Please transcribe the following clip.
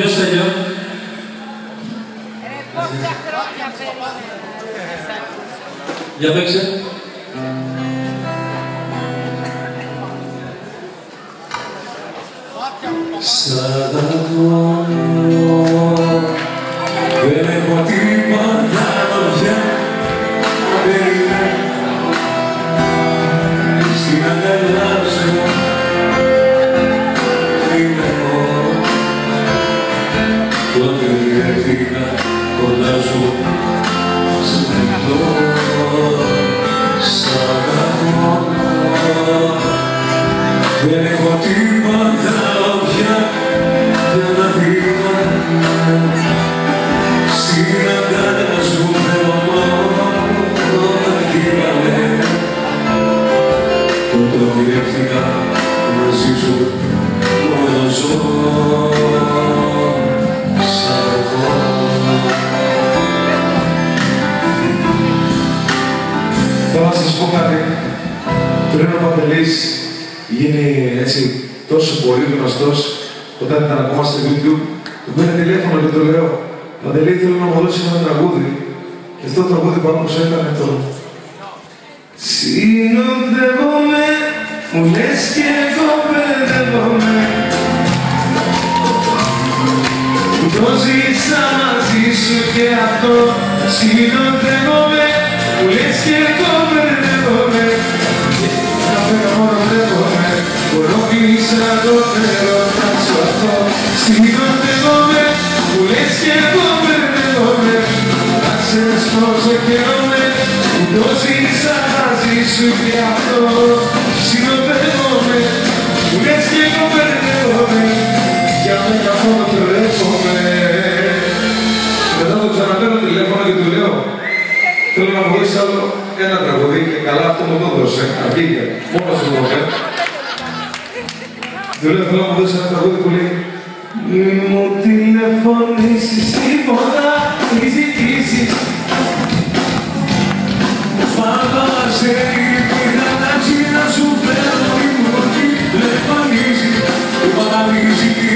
Ποιος τελειώ? Πόσα χρόνια περίμενε. Για παίξε. Σαν τα δω, δεν έχω τίποτα πια. Περιμένω στην αγκαλιά σου. Είμαι εγώ, τότε έρθηκα κοντά σου. Σε πετώ, σ' αγαπώ. Δεν έχω τίποτα πια για να φύγω. Στην αγκαλιά σου θέλω μόνο κοίταμε. Τότε ονειρεύτηκα μαζί σου μόνο ζω. Σ' αγαπώ. Θέλω να σας πω κάτι. Πριν ο Παντελής γίνει έτσι τόσο πολύ γνωστός, όταν ήταν ακόμα στο YouTube, του πήρε τηλέφωνο και του λέω «Παντελή, θέλω να μου δώσεις ένα τραγούδι». Και αυτό το τραγούδι πάνω μου έκανε το «Συνοδεύομαι, μου λες και εγώ μπερδεύομαι. Το ζήσα μαζί σου και αυτό. Συνοδεύομαι, μου λες και εγώ μπερδεύομαι. Αφήκα μόνο βλέπομαι, μπορώ πίσω το θέλω να σου αυτό. Συνοδεύομαι, μου λες και εγώ μπερδεύομαι. Να ξέρεις πόσο χαίρομαι, που το ζήσα μαζί σου και αυτό. Συνοδεύομαι, μου λες και εγώ μπερδεύομαι. Για μένα μόνο τρέχομαι. Μετά το ξαναπαίρνω τηλέφωνο και του λέω θέλω να βγω άλλο ένα τραγούδι και καλά αυτό μου το έδωσε. Αργήκε, μόνος μου το είπε. Του λέω θέλω να μου δώσει ένα τραγούδι που λέει μη μου τηλεφωνήσεις τίποτα, μη ζητήσεις. Σπάβασε η γαλάξια να σου φέρω η μορφή. Τηλεφωνήσεις, του παραμύζεις.